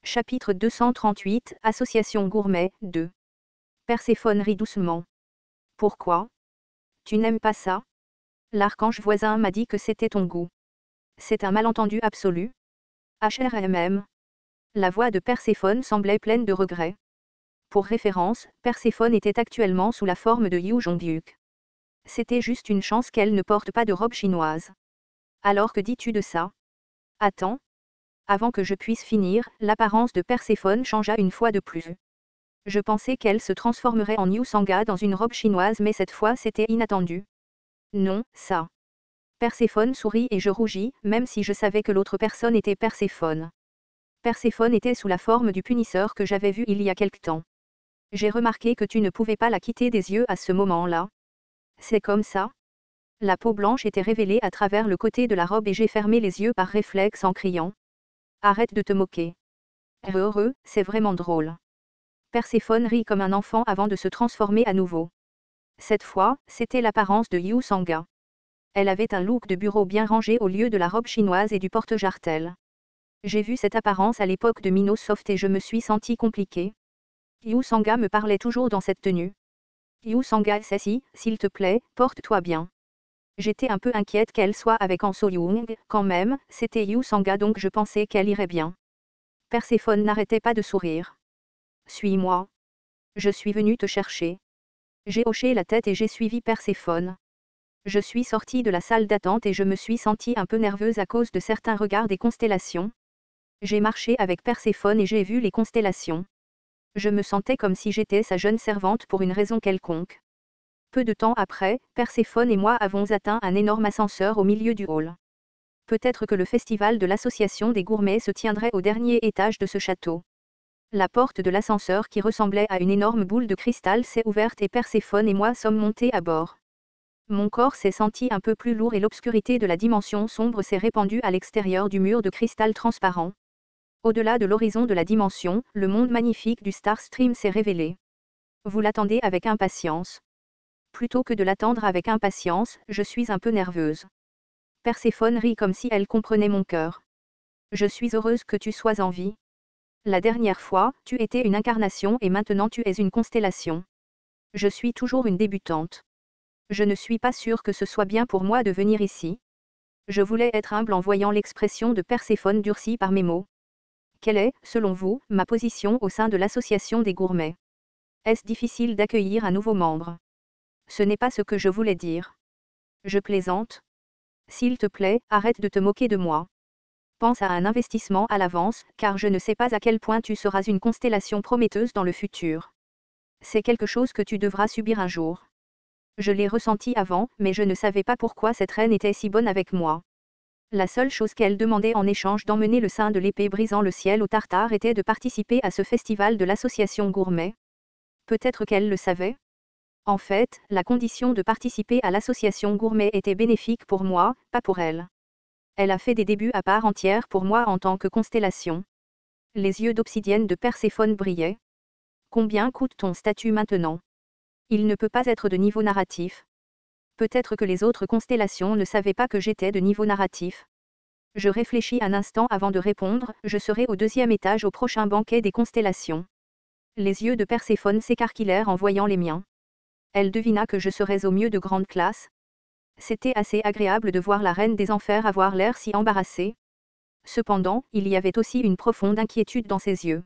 Chapitre 238, Association Gourmet, 2. Perséphone rit doucement. Pourquoi? Tu n'aimes pas ça? L'archange voisin m'a dit que c'était ton goût. C'est un malentendu absolu. HRMM. La voix de Perséphone semblait pleine de regret. Pour référence, Perséphone était actuellement sous la forme de Yu Jonghyuk. C'était juste une chance qu'elle ne porte pas de robe chinoise. Alors que dis-tu de ça? Attends. Avant que je puisse finir, l'apparence de Perséphone changea une fois de plus. Je pensais qu'elle se transformerait en Yu Sangha dans une robe chinoise, mais cette fois c'était inattendu. Non, ça. Perséphone sourit et je rougis, même si je savais que l'autre personne était Perséphone. Perséphone était sous la forme du punisseur que j'avais vu il y a quelque temps. J'ai remarqué que tu ne pouvais pas la quitter des yeux à ce moment-là. C'est comme ça? La peau blanche était révélée à travers le côté de la robe et j'ai fermé les yeux par réflexe en criant. Arrête de te moquer. Heureux, c'est vraiment drôle. Perséphone rit comme un enfant avant de se transformer à nouveau. Cette fois, c'était l'apparence de Yu Sangha. Elle avait un look de bureau bien rangé au lieu de la robe chinoise et du porte-jartel. J'ai vu cette apparence à l'époque de Minosoft et je me suis senti compliqué. Yu Sangha me parlait toujours dans cette tenue. Yu Sangha, ceci, s'il te plaît, porte-toi bien. J'étais un peu inquiète qu'elle soit avec An So-young, quand même, c'était Yu Sangha donc je pensais qu'elle irait bien. Perséphone n'arrêtait pas de sourire. Suis-moi. Je suis venu te chercher. J'ai hoché la tête et j'ai suivi Perséphone. Je suis sortie de la salle d'attente et je me suis sentie un peu nerveuse à cause de certains regards des constellations. J'ai marché avec Perséphone et j'ai vu les constellations. Je me sentais comme si j'étais sa jeune servante pour une raison quelconque. Peu de temps après, Perséphone et moi avons atteint un énorme ascenseur au milieu du hall. Peut-être que le festival de l'association des gourmets se tiendrait au dernier étage de ce château. La porte de l'ascenseur qui ressemblait à une énorme boule de cristal s'est ouverte et Perséphone et moi sommes montés à bord. Mon corps s'est senti un peu plus lourd et l'obscurité de la dimension sombre s'est répandue à l'extérieur du mur de cristal transparent. Au-delà de l'horizon de la dimension, le monde magnifique du Star Stream s'est révélé. Vous l'attendez avec impatience. Plutôt que de l'attendre avec impatience, je suis un peu nerveuse. Perséphone rit comme si elle comprenait mon cœur. Je suis heureuse que tu sois en vie. La dernière fois, tu étais une incarnation et maintenant tu es une constellation. Je suis toujours une débutante. Je ne suis pas sûre que ce soit bien pour moi de venir ici. Je voulais être humble en voyant l'expression de Perséphone durcie par mes mots. Quelle est, selon vous, ma position au sein de l'association des gourmets? Est-ce difficile d'accueillir un nouveau membre? Ce n'est pas ce que je voulais dire. Je plaisante. S'il te plaît, arrête de te moquer de moi. Pense à un investissement à l'avance, car je ne sais pas à quel point tu seras une constellation prometteuse dans le futur. C'est quelque chose que tu devras subir un jour. Je l'ai ressenti avant, mais je ne savais pas pourquoi cette reine était si bonne avec moi. La seule chose qu'elle demandait en échange d'emmener le sein de l'épée brisant le ciel au Tartare était de participer à ce festival de l'association gourmet. Peut-être qu'elle le savait. En fait, la condition de participer à l'association gourmet était bénéfique pour moi, pas pour elle. Elle a fait des débuts à part entière pour moi en tant que constellation. Les yeux d'obsidienne de Perséphone brillaient. Combien coûte ton statut maintenant? Il ne peut pas être de niveau narratif. Peut-être que les autres constellations ne savaient pas que j'étais de niveau narratif. Je réfléchis un instant avant de répondre, je serai au 2e étage au prochain banquet des constellations. Les yeux de Perséphone s'écarquillèrent en voyant les miens. Elle devina que je serais au mieux de grande classe. C'était assez agréable de voir la reine des enfers avoir l'air si embarrassée. Cependant, il y avait aussi une profonde inquiétude dans ses yeux.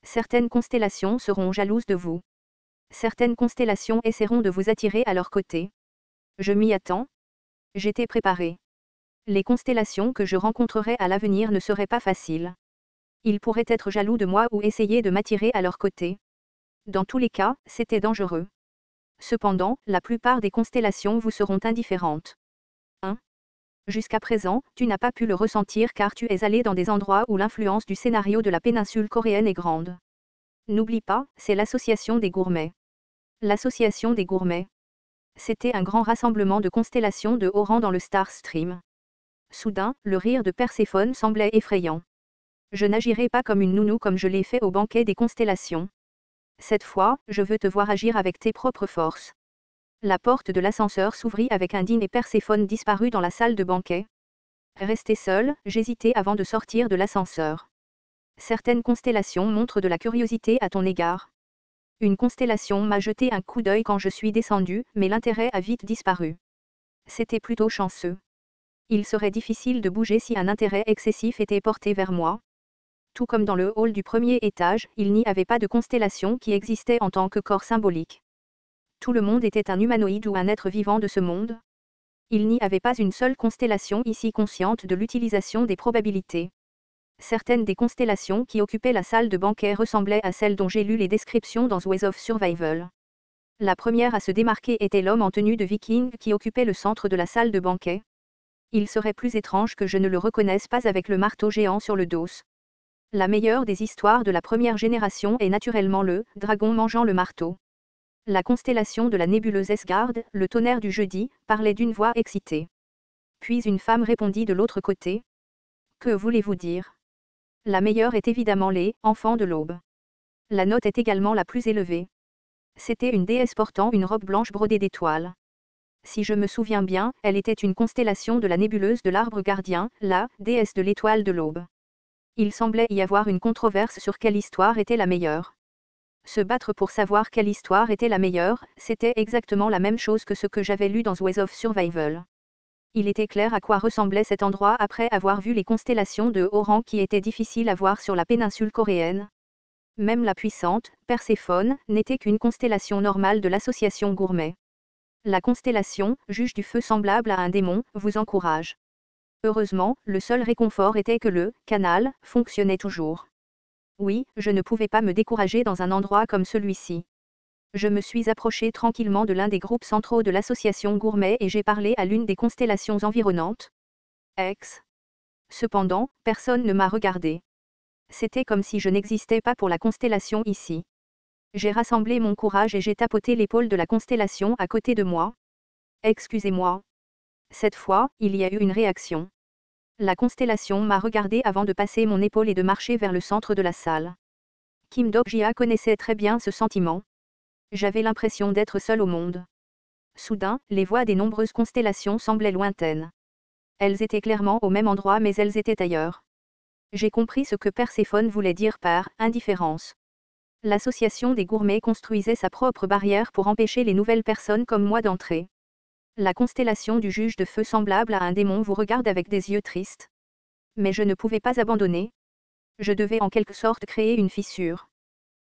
Certaines constellations seront jalouses de vous. Certaines constellations essaieront de vous attirer à leur côté. Je m'y attends. J'étais préparée. Les constellations que je rencontrerai à l'avenir ne seraient pas faciles. Ils pourraient être jaloux de moi ou essayer de m'attirer à leur côté. Dans tous les cas, c'était dangereux. Cependant, la plupart des constellations vous seront indifférentes. 1. Jusqu'à présent, tu n'as pas pu le ressentir car tu es allé dans des endroits où l'influence du scénario de la péninsule coréenne est grande. N'oublie pas, c'est l'association des gourmets. L'association des gourmets. C'était un grand rassemblement de constellations de haut rang dans le Star Stream. Soudain, le rire de Perséphone semblait effrayant. Je n'agirai pas comme une nounou comme je l'ai fait au banquet des constellations. Cette fois, je veux te voir agir avec tes propres forces. La porte de l'ascenseur s'ouvrit avec un digne et Perséphone disparut dans la salle de banquet. Restée seule, j'hésitais avant de sortir de l'ascenseur. Certaines constellations montrent de la curiosité à ton égard. Une constellation m'a jeté un coup d'œil quand je suis descendu, mais l'intérêt a vite disparu. C'était plutôt chanceux. Il serait difficile de bouger si un intérêt excessif était porté vers moi. Tout comme dans le hall du premier étage, il n'y avait pas de constellation qui existait en tant que corps symbolique. Tout le monde était un humanoïde ou un être vivant de ce monde. Il n'y avait pas une seule constellation ici consciente de l'utilisation des probabilités. Certaines des constellations qui occupaient la salle de banquet ressemblaient à celles dont j'ai lu les descriptions dans Ways of Survival. La première à se démarquer était l'homme en tenue de viking qui occupait le centre de la salle de banquet. Il serait plus étrange que je ne le reconnaisse pas avec le marteau géant sur le dos. La meilleure des histoires de la première génération est naturellement le dragon mangeant le marteau. La constellation de la nébuleuse Esgard, le tonnerre du jeudi, parlait d'une voix excitée. Puis une femme répondit de l'autre côté. Que voulez-vous dire ? La meilleure est évidemment les enfants de l'aube. La note est également la plus élevée. C'était une déesse portant une robe blanche brodée d'étoiles. Si je me souviens bien, elle était une constellation de la nébuleuse de l'arbre gardien, la déesse de l'étoile de l'aube. Il semblait y avoir une controverse sur quelle histoire était la meilleure. Se battre pour savoir quelle histoire était la meilleure, c'était exactement la même chose que ce que j'avais lu dans Ways of Survival. Il était clair à quoi ressemblait cet endroit après avoir vu les constellations de haut rang qui étaient difficiles à voir sur la péninsule coréenne. Même la puissante, Perséphone, n'était qu'une constellation normale de l'association Gourmet. La constellation, juge du feu semblable à un démon, vous encourage. Heureusement, le seul réconfort était que le canal fonctionnait toujours. Oui, je ne pouvais pas me décourager dans un endroit comme celui-ci. Je me suis approché tranquillement de l'un des groupes centraux de l'association Gourmet et j'ai parlé à l'une des constellations environnantes. Ex. Cependant, personne ne m'a regardé. C'était comme si je n'existais pas pour la constellation ici. J'ai rassemblé mon courage et j'ai tapoté l'épaule de la constellation à côté de moi. Excusez-moi. Cette fois, il y a eu une réaction. La constellation m'a regardé avant de passer mon épaule et de marcher vers le centre de la salle. Kim Dok-jia connaissait très bien ce sentiment. J'avais l'impression d'être seul au monde. Soudain, les voix des nombreuses constellations semblaient lointaines. Elles étaient clairement au même endroit mais elles étaient ailleurs. J'ai compris ce que Perséphone voulait dire par « indifférence ». L'association des gourmets construisait sa propre barrière pour empêcher les nouvelles personnes comme moi d'entrer. La constellation du juge de feu semblable à un démon vous regarde avec des yeux tristes. Mais je ne pouvais pas abandonner. Je devais en quelque sorte créer une fissure.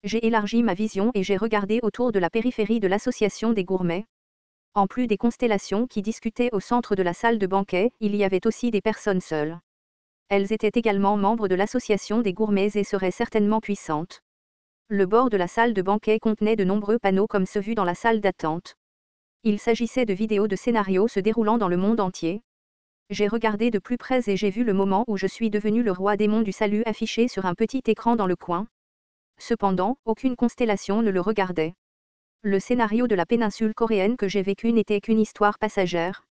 J'ai élargi ma vision et j'ai regardé autour de la périphérie de l'association des gourmets. En plus des constellations qui discutaient au centre de la salle de banquet, il y avait aussi des personnes seules. Elles étaient également membres de l'association des gourmets et seraient certainement puissantes. Le bord de la salle de banquet contenait de nombreux panneaux comme ceux vus dans la salle d'attente. Il s'agissait de vidéos de scénarios se déroulant dans le monde entier. J'ai regardé de plus près et j'ai vu le moment où je suis devenu le roi démon du salut affiché sur un petit écran dans le coin. Cependant, aucune constellation ne le regardait. Le scénario de la péninsule coréenne que j'ai vécu n'était qu'une histoire passagère.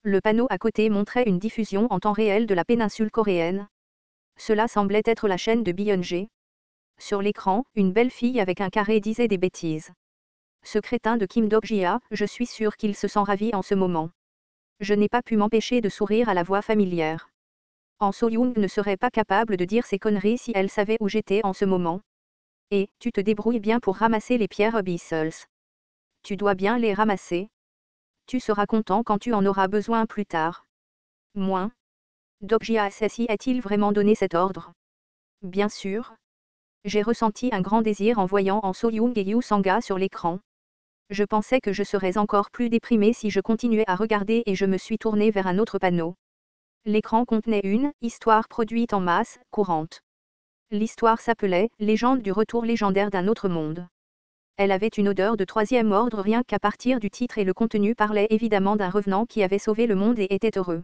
Le panneau à côté montrait une diffusion en temps réel de la péninsule coréenne. Cela semblait être la chaîne de Beyoncé. Sur l'écran, une belle fille avec un carré disait des bêtises. Ce crétin de Kim Dok-jia, je suis sûr qu'il se sent ravi en ce moment. Je n'ai pas pu m'empêcher de sourire à la voix familière. En So-young ne serait pas capable de dire ces conneries si elle savait où j'étais en ce moment. Et, tu te débrouilles bien pour ramasser les pierres Beatles. Tu dois bien les ramasser. Tu seras content quand tu en auras besoin plus tard. Moins. Dok-jia Sassy a-t-il vraiment donné cet ordre? Bien sûr. J'ai ressenti un grand désir en voyant en So-young et Yu Sanga sur l'écran. Je pensais que je serais encore plus déprimé si je continuais à regarder et je me suis tourné vers un autre panneau. L'écran contenait une histoire produite en masse, courante. L'histoire s'appelait « Légende du retour légendaire d'un autre monde ». Elle avait une odeur de troisième ordre rien qu'à partir du titre et le contenu parlait évidemment d'un revenant qui avait sauvé le monde et était heureux.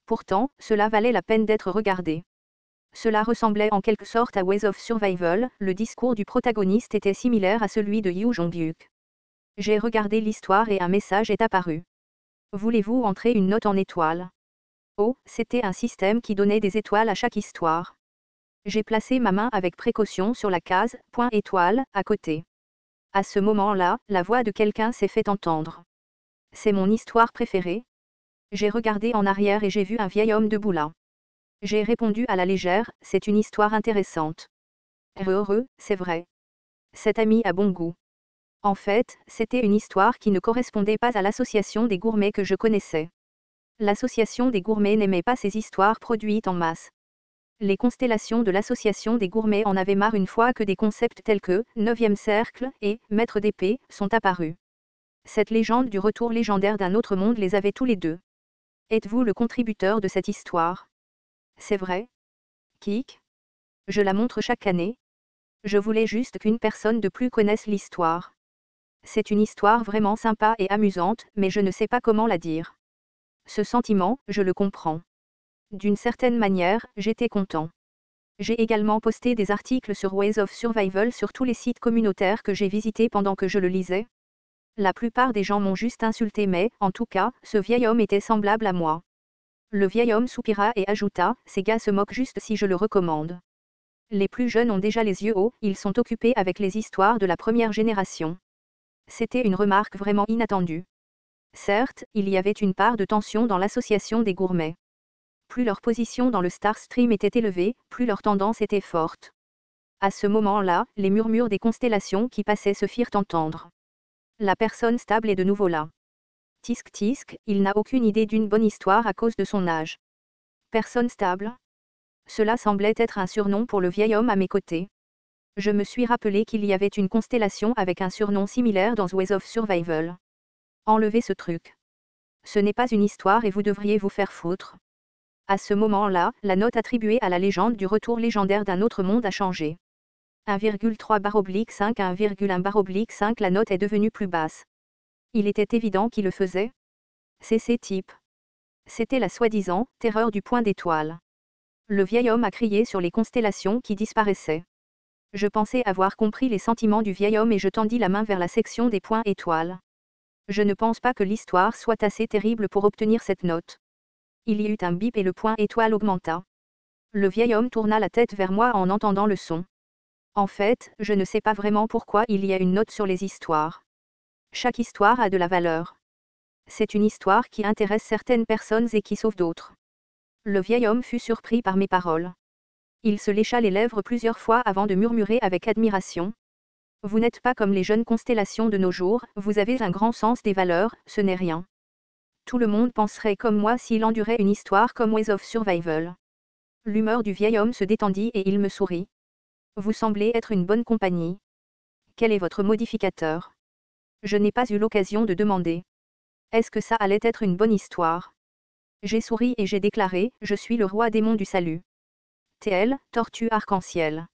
Pourtant, cela valait la peine d'être regardé. Cela ressemblait en quelque sorte à Ways of Survival, le discours du protagoniste était similaire à celui de Yoo Jong-hyuk. J'ai regardé l'histoire et un message est apparu. Voulez-vous entrer une note en étoiles? Oh, c'était un système qui donnait des étoiles à chaque histoire. J'ai placé ma main avec précaution sur la case « point étoile » à côté. À ce moment-là, la voix de quelqu'un s'est fait entendre. C'est mon histoire préférée. J'ai regardé en arrière et j'ai vu un vieil homme debout là. J'ai répondu à la légère, c'est une histoire intéressante. Heureux, c'est vrai. Cet ami a bon goût. En fait, c'était une histoire qui ne correspondait pas à l'association des gourmets que je connaissais. L'association des gourmets n'aimait pas ces histoires produites en masse. Les constellations de l'association des gourmets en avaient marre une fois que des concepts tels que « neuvième cercle » et « maître d'épée » sont apparus. Cette légende du retour légendaire d'un autre monde les avait tous les deux. Êtes-vous le contributeur de cette histoire? C'est vrai? Kik? Je la montre chaque année. Je voulais juste qu'une personne de plus connaisse l'histoire. C'est une histoire vraiment sympa et amusante, mais je ne sais pas comment la dire. Ce sentiment, je le comprends. D'une certaine manière, j'étais content. J'ai également posté des articles sur Ways of Survival sur tous les sites communautaires que j'ai visités pendant que je le lisais. La plupart des gens m'ont juste insulté mais, en tout cas, ce vieil homme était semblable à moi. Le vieil homme soupira et ajouta, ces gars se moquent juste si je le recommande. Les plus jeunes ont déjà les yeux hauts, ils sont occupés avec les histoires de la première génération. C'était une remarque vraiment inattendue. Certes, il y avait une part de tension dans l'association des gourmets. Plus leur position dans le Star Stream était élevée, plus leur tendance était forte. À ce moment-là, les murmures des constellations qui passaient se firent entendre. La personne stable est de nouveau là. Tisk tisk, il n'a aucune idée d'une bonne histoire à cause de son âge. Personne stable? Cela semblait être un surnom pour le vieil homme à mes côtés. Je me suis rappelé qu'il y avait une constellation avec un surnom similaire dans Ways of Survival. Enlevez ce truc. Ce n'est pas une histoire et vous devriez vous faire foutre. À ce moment-là, la note attribuée à la légende du retour légendaire d'un autre monde a changé. 1,3/5 à 1,1/5, la note est devenue plus basse. Il était évident qui le faisait. C'est ces types. C'était la soi-disant terreur du point d'étoile. Le vieil homme a crié sur les constellations qui disparaissaient. Je pensais avoir compris les sentiments du vieil homme et je tendis la main vers la section des points étoiles. Je ne pense pas que l'histoire soit assez terrible pour obtenir cette note. Il y eut un bip et le point étoile augmenta. Le vieil homme tourna la tête vers moi en entendant le son. En fait, je ne sais pas vraiment pourquoi il y a une note sur les histoires. Chaque histoire a de la valeur. C'est une histoire qui intéresse certaines personnes et qui sauve d'autres. Le vieil homme fut surpris par mes paroles. Il se lécha les lèvres plusieurs fois avant de murmurer avec admiration. Vous n'êtes pas comme les jeunes constellations de nos jours, vous avez un grand sens des valeurs, ce n'est rien. Tout le monde penserait comme moi s'il endurait une histoire comme Ways of Survival. L'humeur du vieil homme se détendit et il me sourit. Vous semblez être une bonne compagnie. Quel est votre modificateur? Je n'ai pas eu l'occasion de demander. Est-ce que ça allait être une bonne histoire? J'ai souri et j'ai déclaré, je suis le roi démon du salut. TL, tortue arc-en-ciel.